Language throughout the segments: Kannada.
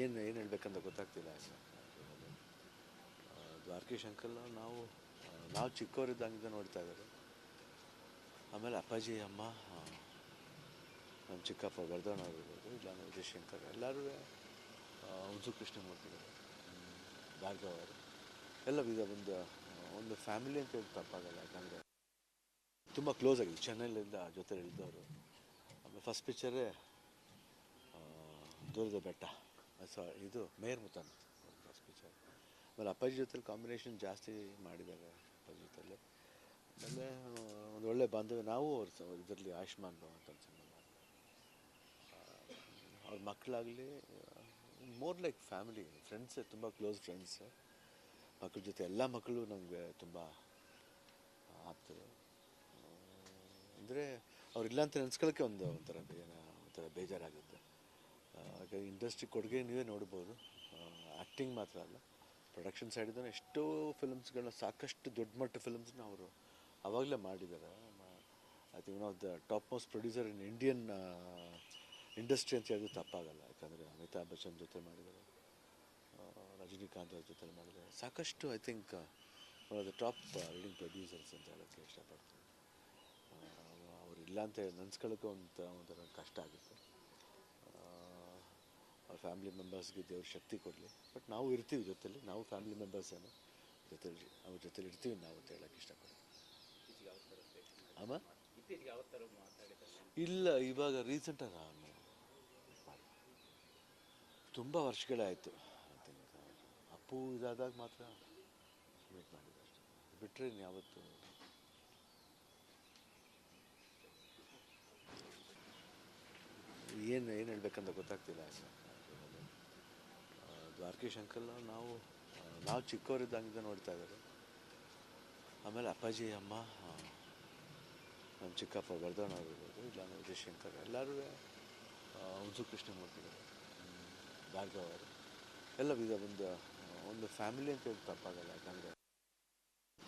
ಏನು ಹೇಳಬೇಕಂತ ಗೊತ್ತಾಗ್ತಿಲ್ಲ ಸರ್. ದ್ವಾರಕೀಶ್ ಅಂಕಲ್ ನಾವು ಚಿಕ್ಕವರಿದ್ದಂಗಿಂದ ನೋಡ್ತಾ ಇದ್ದಾರೆ. ಆಮೇಲೆ ಅಪ್ಪಾಜಿ ಅಮ್ಮ, ನಮ್ಮ ಚಿಕ್ಕಪ್ಪ ವರ್ಧನ್ ಅವರು ಇರ್ಬೋದು, ಇಲ್ಲ ವಿಜಯಶಂಕರ್, ಎಲ್ಲರೂ ಹುಣಸೂರು ಕೃಷ್ಣಮೂರ್ತಿಗಳು, ಭಾರ್ಗವ್ ಅವರು ಎಲ್ಲ ಒಂದು ಫ್ಯಾಮಿಲಿ ಅಂತ ಹೇಳಿ ತಪ್ಪಾಗಲ್ಲ. ಯಾಕಂದರೆ ತುಂಬ ಕ್ಲೋಸ್ ಆಗಿದೆ, ಚೆನ್ನೈಲಿಂದ ಜೊತೆಲಿ ಇಳಿದವರು. ಆಮೇಲೆ ಫಸ್ಟ್ ಪಿಕ್ಚರೇ ದೂರದ ಬೆಟ್ಟ, ಇದು ಮೇಯರ್ ಮುತ್ತನ್ ಫಸ್ಟ್ ಪಿಕ್ಚರ್. ಆಮೇಲೆ ಅಪ್ಪಾಜಿ ಜೊತೆಲಿ ಕಾಂಬಿನೇಷನ್ ಜಾಸ್ತಿ ಮಾಡಿದ್ದಾರೆ ಅಪ್ಪಾಜಿ ಜೊತೆಲಿ. ಆಮೇಲೆ ಒಂದು ಒಳ್ಳೆ ಬಾಂಧವ್ಯ. ನಾವು ಅವ್ರ ಇದರಲ್ಲಿ ಆಯುಷ್ಮಾನ್ ಭವ ಅಂತ ಒಂದು ಸಿನಿಮಾ ಮಾಡಿದೆ. ಅವ್ರ ಮಕ್ಕಳಾಗಲಿ ಮೋರ್ ಲೈಕ್ ಫ್ಯಾಮಿಲಿ, ಫ್ರೆಂಡ್ಸೇ, ತುಂಬ ಕ್ಲೋಸ್ ಫ್ರೆಂಡ್ಸ್. ಮಕ್ಕಳ ಜೊತೆ ಎಲ್ಲ ಮಕ್ಕಳು ನಮಗೆ ತುಂಬ ಆಗ್ತದೆ. ಅಂದರೆ ಅವರಿಲ್ಲ ಅಂತ ನೆನೆಸ್ಕೊಳ್ಳೋಕ್ಕೆ ಒಂಥರ ಬೇಜಾರಾಗುತ್ತೆ. ಹಾಗಾಗಿ ಇಂಡಸ್ಟ್ರಿ ಕೊಡುಗೆ ನೀವೇ ನೋಡ್ಬೋದು. ಆ್ಯಕ್ಟಿಂಗ್ ಮಾತ್ರ ಅಲ್ಲ, ಪ್ರೊಡಕ್ಷನ್ ಸೈಡಿಂದ ಎಷ್ಟೋ ಫಿಲ್ಮ್ಸ್ಗಳನ್ನ, ಸಾಕಷ್ಟು ದೊಡ್ಡ ಮಟ್ಟ ಫಿಲ್ಮ್ಸ್ನ ಅವರು ಆವಾಗಲೇ ಮಾಡಿದ್ದಾರೆ. I think one of the top most producer in Indian industry ಅಂತ ಹೇಳಿದ್ರೆ ತಪ್ಪಾಗಲ್ಲ. ಯಾಕಂದರೆ ಅಮಿತಾಬ್ ಬಚ್ಚನ್ ಜೊತೆ ಮಾಡಿದ್ದಾರೆ, ರಜನಿಕಾಂತ್ ಅವ್ರ ಜೊತೆ ಮಾಡಿದ್ದಾರೆ. ಸಾಕಷ್ಟು I think one of the top leading producers ಅಂತ ಹೇಳೋಕ್ಕೆ ಇಷ್ಟಪಡ್ತೀನಿ. ಅವರಿಲ್ಲ ಅಂತ ನೆನೆಸ್ಕೊಳ್ಳೋಕೆ ಒಂಥರ ಕಷ್ಟ ಆಗುತ್ತೆ. ಅವ್ರ ಫ್ಯಾಮಿಲಿ ಮೆಂಬರ್ಸ್ಗೆ ದೇವ್ರ ಶಕ್ತಿ ಕೊಡಲಿ. ಬಟ್ ನಾವು ಇರ್ತೀವಿ ಜೊತೆಲಿ, ನಾವು ಫ್ಯಾಮಿಲಿ ಮೆಂಬರ್ಸ್ ಏನೋ ಜೊತೆಲಿ ಅವ್ರ ಜೊತೆಲಿ ಇರ್ತೀವಿ ನಾವು ಅಂತ ಹೇಳೋಕ್ಕೆ ಇಷ್ಟಪಡ್ತೀನಿ. ಆಮೇಲೆ ಇಲ್ಲ, ಇವಾಗ ರೀಸೆಂಟಾಗಿ ನಾನು ತುಂಬ ವರ್ಷಗಳೇ ಆಯಿತು. ಅಪ್ಪು ಇದಾದಾಗ ಮಾತ್ರ ಮೀಟ್ ಮಾಡಿದ್ದೆ ಅಷ್ಟೇ, ಬಿಟ್ಟರೆ ಇನ್ಯಾವತ್ತು. ಏನು ಹೇಳಬೇಕಂತ ಗೊತ್ತಾಗ್ತಿಲ್ಲ ಸರ್. ದ್ವಾರಕೀಶ್ ಅಂಕಲ್ ನಾವು ಚಿಕ್ಕವರಿದ್ದಂಗಿಂದ ನೋಡ್ತಾ ಇದ್ದಾರೆ. ಆಮೇಲೆ ಅಪ್ಪಾಜಿ ಅಮ್ಮ, ನಮ್ಮ ಚಿಕ್ಕಪ್ಪ ವರ್ಧನ್ ಅವರು ಇರ್ಬೋದು, ಇಲ್ಲ ವಿಜಯಶಂಕರ್, ಎಲ್ಲರೂ ಹುಣಸೂರು ಕೃಷ್ಣಮೂರ್ತಿಗಳು, ಭಾರ್ಗವ್ ಅವರು ಎಲ್ಲ ಒಂದು ಫ್ಯಾಮಿಲಿ ಅಂತ ಹೇಳಿ ತಪ್ಪಾಗಲ್ಲ. ಯಾಕಂದರೆ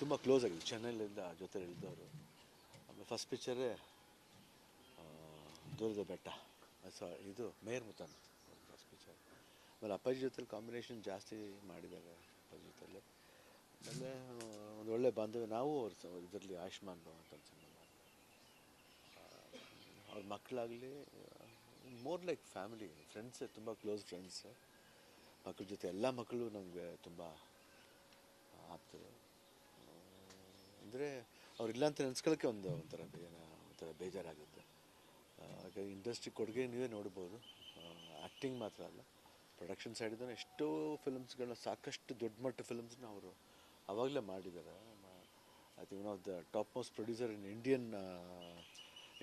ತುಂಬ ಕ್ಲೋಸ್ ಆಗಿದೆ, ಚೆನ್ನೈಲಿಂದ ಜೊತೆಲಿ ಇಳಿದವರು. ಆಮೇಲೆ ಫಸ್ಟ್ ಪಿಕ್ಚರೇ ದೂರದ ಬೆಟ್ಟ, ಇದು ಮೇಯರ್ ಮುತ್ತನ್ ಫಸ್ಟ್ ಪಿಕ್ಚರ್. ಆಮೇಲೆ ಅಪ್ಪಾಜಿ ಜೊತೆಲಿ ಕಾಂಬಿನೇಷನ್ ಜಾಸ್ತಿ ಮಾಡಿದ್ದಾರೆ ಅಪ್ಪಾಜಿ ಜೊತೆಲಿ. ಆಮೇಲೆ ಒಂದು ಒಳ್ಳೆ ಬಾಂಧವ್ಯ. ನಾವು ಅವ್ರ ಇದರಲ್ಲಿ ಆಯುಷ್ಮಾನ್ ಭವ ಅಂತ ಒಂದು ಸಿನಿಮಾ ಮಾಡಿದೆ. ಅವ್ರ ಮಕ್ಕಳಾಗಲಿ ಮೋರ್ ಲೈಕ್ ಫ್ಯಾಮಿಲಿ, ಫ್ರೆಂಡ್ಸೇ, ತುಂಬ ಕ್ಲೋಸ್ ಫ್ರೆಂಡ್ಸ್. ಮಕ್ಕಳ ಜೊತೆ ಎಲ್ಲ ಮಕ್ಕಳು ನಮಗೆ ತುಂಬ ಆಗ್ತದೆ. ಅಂದರೆ ಅವರಿಲ್ಲ ಅಂತ ನೆನೆಸ್ಕೊಳ್ಳೋಕ್ಕೆ ಒಂಥರ ಬೇಜಾರಾಗುತ್ತೆ. ಹಾಗಾಗಿ ಇಂಡಸ್ಟ್ರಿ ಕೊಡುಗೆ ನೀವೇ ನೋಡ್ಬೋದು. ಆ್ಯಕ್ಟಿಂಗ್ ಮಾತ್ರ ಅಲ್ಲ, ಪ್ರೊಡಕ್ಷನ್ ಸೈಡಿಂದ ಎಷ್ಟೋ ಫಿಲ್ಮ್ಸ್ಗಳನ್ನ, ಸಾಕಷ್ಟು ದೊಡ್ಡ ಮಟ್ಟ ಫಿಲ್ಮ್ಸ್ನ ಅವರು ಆವಾಗಲೇ ಮಾಡಿದ್ದಾರೆ. I think one of the top most producer in Indian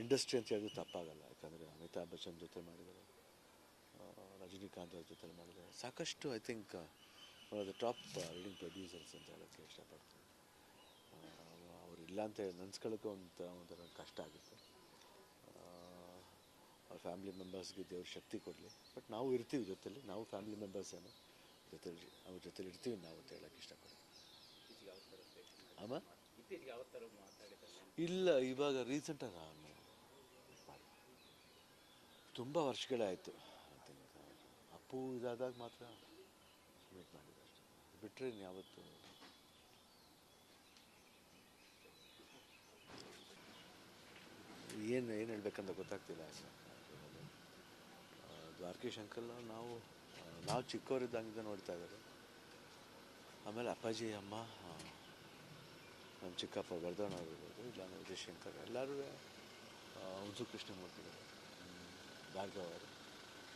industry ಅಂತ ಹೇಳಿದ್ರೆ ತಪ್ಪಾಗಲ್ಲ. ಯಾಕಂದರೆ ಅಮಿತಾಬ್ ಬಚ್ಚನ್ ಜೊತೆ ಮಾಡಿದ್ದಾರೆ, ರಜನಿಕಾಂತ್ ಅವ್ರ ಜೊತೆ ಮಾಡಿದ್ದಾರೆ. ಸಾಕಷ್ಟು I think one of the top leading producers ಅಂತ ಹೇಳೋಕ್ಕೆ ಇಷ್ಟಪಡ್ತೀನಿ. ಅವರಿಲ್ಲ ಅಂತ ನೆನೆಸ್ಕೊಳ್ಳೋಕೆ ಒಂಥರ ಕಷ್ಟ ಆಗುತ್ತೆ. ಅವ್ರ ಫ್ಯಾಮಿಲಿ ಮೆಂಬರ್ಸ್ಗೆ ದೇವ್ರ ಶಕ್ತಿ ಕೊಡಲಿ. ಬಟ್ ನಾವು ಇರ್ತೀವಿ ಜೊತೆಲಿ, ನಾವು ಫ್ಯಾಮಿಲಿ ಮೆಂಬರ್ಸ್ ಏನೋ ಜೊತೆಲಿ ಅವ್ರ ಜೊತೆಲಿ ಇರ್ತೀವಿ ನಾವು ಅಂತ ಹೇಳೋಕ್ಕೆ ಇಷ್ಟಪಡ್ತೀನಿ. ಆಮೇಲೆ ಇಲ್ಲ, ಇವಾಗ ರೀಸೆಂಟಾಗಿ ನಾನು ತುಂಬ ವರ್ಷಗಳೇ ಆಯಿತು. ಅಪ್ಪು ಇದಾದಾಗ ಮಾತ್ರ ಮೀಟ್ ಮಾಡಿದ್ದೆ ಅಷ್ಟೇ, ಬಿಟ್ಟರೆ ಇನ್ಯಾವತ್ತು. ಏನು ಹೇಳಬೇಕಂತ ಗೊತ್ತಾಗ್ತಿಲ್ಲ ಸರ್. ದ್ವಾರಕೀಶ್ ಅಂಕಲ್ ನಾವು ಚಿಕ್ಕವರಿದ್ದಂಗಿಂದ ನೋಡ್ತಾ ಇದ್ದಾರೆ. ಆಮೇಲೆ ಅಪ್ಪಾಜಿ ಅಮ್ಮ, ನಮ್ಮ ಚಿಕ್ಕಪ್ಪ ವರ್ಧನ್ ಅವರು ಇರ್ಬೋದು, ಇಲ್ಲ ವಿಜಯಶಂಕರ್, ಎಲ್ಲರೂ ಹುಣಸೂರು ಕೃಷ್ಣಮೂರ್ತಿಗಳು, ಭಾರ್ಗವ್ ಅವರು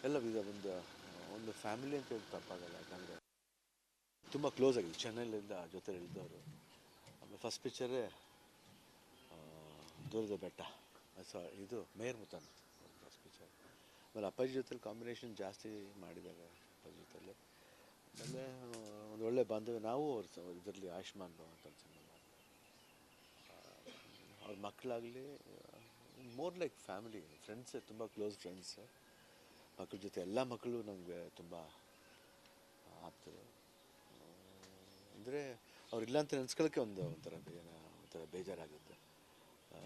ಎಲ್ಲ ಒಂದು ಫ್ಯಾಮಿಲಿ ಅಂತ ಹೇಳಿ ತಪ್ಪಾಗಲ್ಲ. ಯಾಕಂದರೆ ತುಂಬ ಕ್ಲೋಸ್ ಆಗಿದೆ, ಚೆನ್ನೈಲಿಂದ ಜೊತೆಲಿ ಇಳಿದವರು. ಆಮೇಲೆ ಫಸ್ಟ್ ಪಿಕ್ಚರೇ ದೂರದ ಬೆಟ್ಟ, ಇದು ಮೇಯರ್ ಮುತ್ತನ್ ಫಸ್ಟ್ ಪಿಕ್ಚರ್. ಆಮೇಲೆ ಅಪ್ಪಾಜಿ ಜೊತೆಲಿ ಕಾಂಬಿನೇಷನ್ ಜಾಸ್ತಿ ಮಾಡಿದ್ದಾರೆ ಅಪ್ಪಾಜಿ ಜೊತೆಲಿ. ಆಮೇಲೆ ಒಂದು ಒಳ್ಳೆ ಬಾಂಧವ್ಯ. ನಾವು ಅವ್ರ ಇದರಲ್ಲಿ ಆಯುಷ್ಮಾನ್ ಭವ ಅಂತ ಒಂದು ಸಿನಿಮಾ ಮಾಡಿದೆ. ಅವ್ರ ಮಕ್ಕಳಾಗಲಿ ಮೋರ್ ಲೈಕ್ ಫ್ಯಾಮಿಲಿ, ಫ್ರೆಂಡ್ಸೇ, ತುಂಬ ಕ್ಲೋಸ್ ಫ್ರೆಂಡ್ಸ್. ಮಕ್ಕಳ ಜೊತೆ ಎಲ್ಲ ಮಕ್ಕಳು ನಮಗೆ ತುಂಬ ಆಗ್ತದೆ. ಅಂದರೆ ಅವರಿಲ್ಲ ಅಂತ ನೆನೆಸ್ಕೊಳ್ಳೋಕ್ಕೆ ಒಂಥರ ಬೇಜಾರಾಗುತ್ತೆ.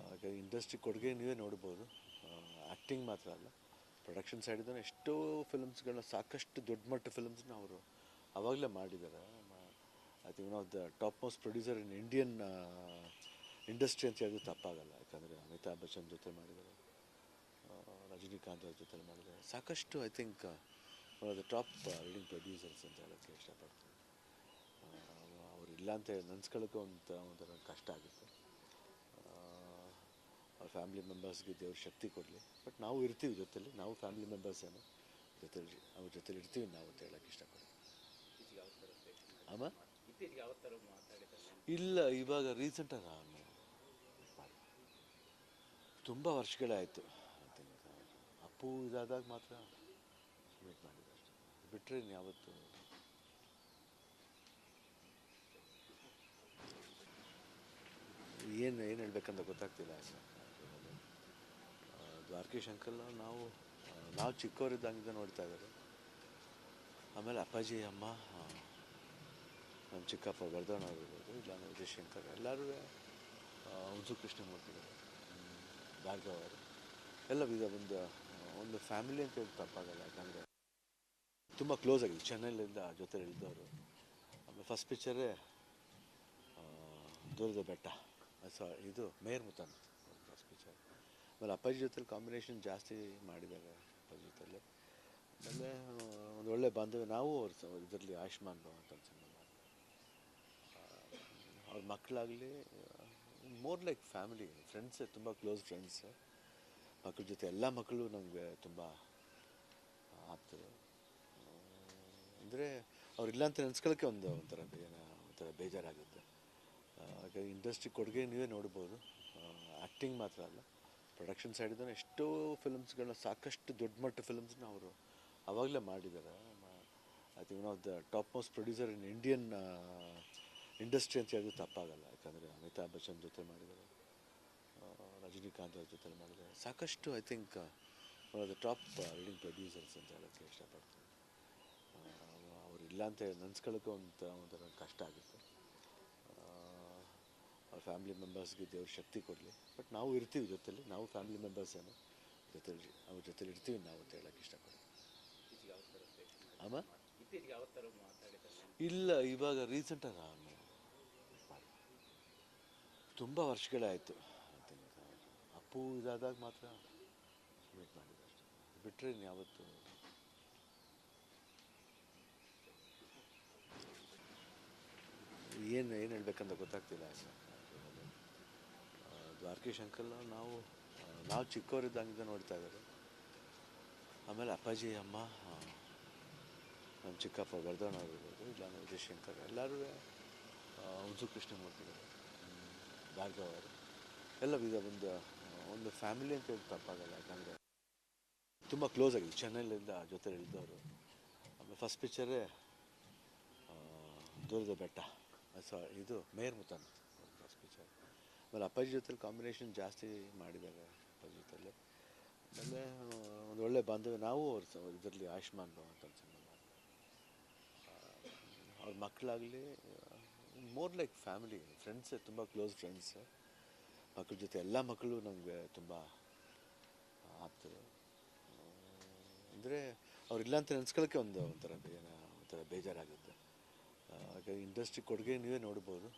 ಹಾಗಾಗಿ ಇಂಡಸ್ಟ್ರಿ ಕೊಡುಗೆ ನೀವೇ ನೋಡ್ಬೋದು. ಆ್ಯಕ್ಟಿಂಗ್ ಮಾತ್ರ ಅಲ್ಲ, ಪ್ರೊಡಕ್ಷನ್ ಸೈಡಿಂದ ಎಷ್ಟೋ ಫಿಲ್ಮ್ಸ್ಗಳನ್ನ ಸಾಕಷ್ಟು ದೊಡ್ಡ ಮಟ್ಟ ಫಿಲ್ಮ್ಸ್ನ ಅವರು ಆವಾಗಲೇ ಮಾಡಿದ್ದಾರೆ. I think one of the top most producer in Indian industry ಅಂತ ಹೇಳಿದ್ರೆ ತಪ್ಪಾಗಲ್ಲ. ಯಾಕಂದರೆ ಅಮಿತಾಬ್ ಬಚ್ಚನ್ ಜೊತೆ ಮಾಡಿದ್ದಾರೆ, ರಜನಿಕಾಂತ್ ಅವ್ರ ಜೊತೆ ಮಾಡಿದ್ದಾರೆ. ಸಾಕಷ್ಟು I think one of the top leading producers ಅಂತ ಹೇಳೋಕ್ಕೆ ಇಷ್ಟಪಡ್ತೀನಿ. ಅವ್ರು ಇಲ್ಲ ಅಂತ ನೆನೆಸ್ಕೊಳ್ಳೋಕೆ ಒಂಥರ ಕಷ್ಟ ಆಗುತ್ತೆ. ಅವ್ರ ಫ್ಯಾಮಿಲಿ ಮೆಂಬರ್ಸ್ಗೆ ದೇವ್ರ ಶಕ್ತಿ ಕೊಡಲಿ. ಬಟ್ ನಾವು ಇರ್ತೀವಿ ಜೊತೆಲಿ, ನಾವು ಫ್ಯಾಮಿಲಿ ಮೆಂಬರ್ಸ್ ಏನೋ ಜೊತೆಲಿ ಅವ್ರ ಜೊತೆಲಿ ಇರ್ತೀವಿ ನಾವು ಅಂತ ಹೇಳೋಕ್ಕೆ ಇಷ್ಟಪಡ್ತೀನಿ. ಆಮ ಇಲ್ಲ, ಇವಾಗ ರೀಸೆಂಟಾಗಿ ನಾನು ತುಂಬ ವರ್ಷಗಳೇ ಆಯಿತು. ಐ ಥಿಂಕ್ ಅಪ್ಪು ಇದಾದಾಗ ಮಾತ್ರ ಮೀಟ್ ಮಾಡಿದೆ ಅಷ್ಟೇ. ಬಿಟ್ಟರೆ ಯಾವತ್ತು ಏನು ಹೇಳ್ಬೇಕಂತ ಗೊತ್ತಾಗ್ತಿಲ್ಲ. ದ್ವಾರಕೀಶ್ ಅಂಕಲ್ ನಾವು ಚಿಕ್ಕವರಿದ್ದಂಗಿಂದ ನೋಡ್ತಾ ಇದ್ದಾರೆ. ಆಮೇಲೆ ಅಪ್ಪಾಜಿ ಅಮ್ಮ, ನಮ್ಮ ಚಿಕ್ಕಪ್ಪ ವರ್ಧನ್ ಆಗಿರ್ಬೋದು, ಇಲ್ಲ ವಿಜಯ್ ಶಂಕರ್, ಎಲ್ಲರೂ ಉಂಸು ಕೃಷ್ಣಮೂರ್ತಿಗಳು, ಭಾರ್ಗವ ಅವರು ಎಲ್ಲ ಒಂದು ಫ್ಯಾಮಿಲಿ ಅಂತ ಹೇಳಿ ತಪ್ಪಾಗಲ್ಲ. ಯಾಕಂದರೆ ತುಂಬ ಕ್ಲೋಸ್ ಆಗಿದೆ, ಚೆನ್ನೈಲಿಂದ ಜೊತೆ ಇಳಿದವರು. ಆಮೇಲೆ ಫಸ್ಟ್ ಪಿಕ್ಚರೇ ದೂರದ ಬೆಟ್ಟ, ಇದು ಮೇಯರ್ ಮುತಾನ್ ಫಸ್ಟ್ ಪಿಕ್ಚರ್. ಆಮೇಲೆ ಅಪ್ಪಾಜಿ ಜೊತೆಲಿ ಕಾಂಬಿನೇಷನ್ ಜಾಸ್ತಿ ಮಾಡಿದ್ದಾರೆ ಅಪ್ಪಾಜಿ ಜೊತೆಲಿ. ಆಮೇಲೆ ಒಂದು ಒಳ್ಳೆ ಬಾಂಧವ್ಯ. ನಾವು ಇದರಲ್ಲಿ ಆಯುಷ್ಮಾನ್ ಭವ ಅಂತ ಸಿನಿಮಾ ಮಾಡಿದ್ವಿ. ಅವ್ರ ಮಕ್ಕಳಾಗಲಿ ಮೋರ್ ಲೈಕ್ ಫ್ಯಾಮಿಲಿ, ಫ್ರೆಂಡ್ಸೇ, ತುಂಬ ಕ್ಲೋಸ್ ಫ್ರೆಂಡ್ಸ್. ಮಕ್ಕಳ ಜೊತೆ ಎಲ್ಲ ಮಕ್ಕಳು ನಮಗೆ ತುಂಬ ಆಪ್ತರು. ಅಂದರೆ ಅವ್ರಿಲ್ಲ ಅಂತ ನೆನೆಸ್ಕೊಳ್ಳೋಕ್ಕೆ ಒಂಥರ ಬೇಜಾರಾಗುತ್ತೆ. ಹಾಗಾಗಿ ಇಂಡಸ್ಟ್ರಿ ಕೊಡುಗೆ ನೀವೇ ನೋಡ್ಬೋದು. ಆ್ಯಕ್ಟಿಂಗ್ ಮಾತ್ರ ಅಲ್ಲ, ಪ್ರೊಡಕ್ಷನ್ ಸೈಡಿಂದ ಎಷ್ಟೋ ಫಿಲ್ಮ್ಸ್ಗಳನ್ನ ಸಾಕಷ್ಟು ದೊಡ್ಡ ಮಟ್ಟ ಫಿಲ್ಮ್ಸ್ನ ಅವರು ಆವಾಗಲೇ ಮಾಡಿದ್ದಾರೆ. I think one of the top most producer in Indian industry ಅಂತ ಹೇಳಿದ್ರೆ ತಪ್ಪಾಗಲ್ಲ. ಯಾಕಂದರೆ ಅಮಿತಾಬ್ ಬಚ್ಚನ್ ಜೊತೆ ಮಾಡಿದ್ದಾರೆ, ರಜನಿಕಾಂತ್ ಅವ್ರ ಜೊತೆ ಮಾಡಿದ್ದಾರೆ. ಸಾಕಷ್ಟು I think one of the top leading producers ಅಂತ ಹೇಳೋಕ್ಕೆ ಇಷ್ಟಪಡ್ತೀನಿ. ಅವ್ರು ಇಲ್ಲ ಅಂತ ನೆನೆಸ್ಕೊಳ್ಳೋಕೆ ಒಂಥರ ಕಷ್ಟ ಆಗುತ್ತೆ. ಅವ್ರ ಫ್ಯಾಮಿಲಿ ಮೆಂಬರ್ಸ್ಗೆ ದೇವ್ರ ಶಕ್ತಿ ಕೊಡಲಿ. ಬಟ್ ನಾವು ಇರ್ತೀವಿ ಜೊತೆಲಿ, ನಾವು ಫ್ಯಾಮಿಲಿ ಮೆಂಬರ್ಸ್ ಏನೋ ಜೊತೆಲಿ ಅವ್ರ ಜೊತೆಲಿ ಇರ್ತೀವಿ ನಾವು ಅಂತ ಹೇಳೋಕ್ಕೆ ಇಷ್ಟಪಡ್ತೀನಿ. ಆಮ ಇಲ್ಲ, ಇವಾಗ ರೀಸೆಂಟಾಗಿ ನಾನು ತುಂಬ ವರ್ಷಗಳೇ ಆಯಿತು. ಐ ಥಿಂಕ್ ಅಪ್ಪು ಇದಾದಾಗ ಮಾತ್ರ ಮೀಟ್ ಮಾಡಿದೆ ಅಷ್ಟೇ. ಬಿಟ್ಟರೆ ಯಾವತ್ತು ಏನು ಹೇಳ್ಬೇಕಂತ ಗೊತ್ತಾಗ್ತಿಲ್ಲ. ದ್ವಾರಕೀಶ್ ಅಂಕಲ್ ನಾವು ಚಿಕ್ಕವರಿದ್ದಂಗಿಂದ ನೋಡ್ತಾ ಇದ್ದಾರೆ. ಆಮೇಲೆ ಅಪ್ಪಾಜಿ ಅಮ್ಮ, ನಮ್ಮ ಚಿಕ್ಕಪ್ಪ ವರ್ಧನ್ ಆಗಿರ್ಬೋದು, ಇಲ್ಲ ವಿಜಯ್ ಶಂಕರ್, ಎಲ್ಲರೂ ಉಂಸು ಕೃಷ್ಣಮೂರ್ತಿಗಳು, ಭಾರ್ಗವ ಅವರು ಎಲ್ಲ ಒಂದು ಫ್ಯಾಮಿಲಿ ಅಂತ ಹೇಳಿ ತಪ್ಪಾಗಲ್ಲ. ಯಾಕಂದರೆ ತುಂಬ ಕ್ಲೋಸ್ ಆಗಿದೆ, ಚೆನ್ನೈಲಿಂದ ಜೊತೆ ಇಳಿದವರು. ಆಮೇಲೆ ಫಸ್ಟ್ ಪಿಕ್ಚರೇ ದೂರದ ಬೆಟ್ಟ, ಇದು ಮೇಯರ್ ಮುತಾನ್ ಫಸ್ಟ್ ಪಿಕ್ಚರ್. ಆಮೇಲೆ ಅಪ್ಪಾಜಿ ಜೊತೆಲಿ ಕಾಂಬಿನೇಷನ್ ಜಾಸ್ತಿ ಮಾಡಿದ್ದಾರೆ ಅಪ್ಪಾಜಿ ಜೊತೆಲಿ. ಆಮೇಲೆ ಒಂದು ಒಳ್ಳೆ ಬಾಂಧವ್ಯ. ನಾವು ಇದರಲ್ಲಿ ಆಯುಷ್ಮಾನ್ ಭವ ಅಂತ ಸಿನಿಮಾ ಮಾಡಿದ್ವಿ. ಅವ್ರ ಮಕ್ಕಳಾಗಲಿ ಮೋರ್ ಲೈಕ್ ಫ್ಯಾಮಿಲಿ, ಫ್ರೆಂಡ್ಸೇ, ತುಂಬ ಕ್ಲೋಸ್ ಫ್ರೆಂಡ್ಸ್. ಮಕ್ಕಳ ಜೊತೆ ಎಲ್ಲ ಮಕ್ಕಳು ನಮಗೆ ತುಂಬ ಆಪ್ತರು. ಅಂದರೆ ಅವ್ರಿಲ್ಲ ಅಂತ ನೆನೆಸ್ಕೊಳ್ಳೋಕ್ಕೆ ಒಂಥರ ಬೇಜಾರಾಗುತ್ತೆ. ಹಾಗಾಗಿ ಇಂಡಸ್ಟ್ರಿ ಕೊಡುಗೆ ನೀವೇ ನೋಡ್ಬೋದು.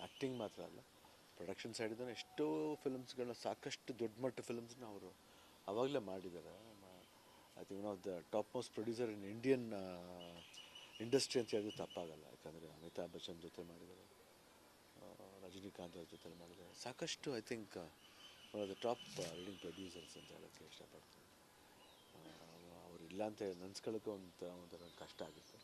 ಆ್ಯಕ್ಟಿಂಗ್ ಮಾತ್ರ ಅಲ್ಲ, ಪ್ರೊಡಕ್ಷನ್ ಸೈಡಿಂದ ಎಷ್ಟೋ ಫಿಲ್ಮ್ಸ್ಗಳನ್ನ ಸಾಕಷ್ಟು ದೊಡ್ಡ ಮಟ್ಟ ಫಿಲ್ಮ್ಸ್ನ ಅವರು ಆವಾಗಲೇ ಮಾಡಿದ್ದಾರೆ. I think one of the top most producer in Indian industry ಅಂತ ಹೇಳಿದ್ರೆ ತಪ್ಪಾಗಲ್ಲ. ಯಾಕಂದರೆ ಅಮಿತಾಬ್ ಬಚ್ಚನ್ ಜೊತೆ ಮಾಡಿದ್ದಾರೆ, ರಜನಿಕಾಂತ್ ಅವ್ರ ಜೊತೆ ಮಾಡಿದ್ದಾರೆ. ಸಾಕಷ್ಟು I think one of the top leading producers ಅಂತ ಹೇಳೋಕ್ಕೆ ಇಷ್ಟಪಡ್ತೀನಿ. ಅವ್ರಿಲ್ಲ ಅಂತ ನೆನೆಸ್ಕೊಳ್ಳೋಕೆ ಒಂಥರ ಕಷ್ಟ ಆಗುತ್ತೆ.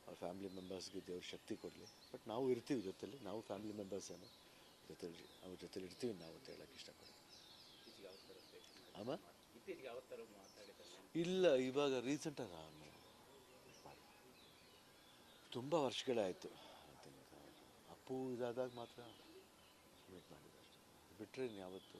ಅವ್ರ ಫ್ಯಾಮಿಲಿ ಮೆಂಬರ್ಸ್ಗೆ ದೇವ್ರ ಶಕ್ತಿ ಕೊಡಲಿ. ಬಟ್ ನಾವು ಇರ್ತೀವಿ ಜೊತೆಲಿ, ನಾವು ಫ್ಯಾಮಿಲಿ ಮೆಂಬರ್ಸ್ ಏನೋ ಜೊತೆಲಿ ಅವ್ರ ಜೊತೆಲಿ ಇರ್ತೀವಿ ನಾವು ಅಂತ ಹೇಳೋಕ್ಕೆ ಇಷ್ಟಪಡ್ತೀನಿ. ಆಮ ಇಲ್ಲ, ಇವಾಗ ರೀಸೆಂಟಾಗಿ ನಾನು ತುಂಬ ವರ್ಷಗಳೇ ಆಯಿತು. ಐ ಥಿಂಕ್ ಅಪ್ಪು ಇದಾದಾಗ ಮಾತ್ರ ಮೀಟ್ ಮಾಡಿದೆ ಅಷ್ಟೇ. ಬಿಟ್ಟರೆ ಯಾವತ್ತು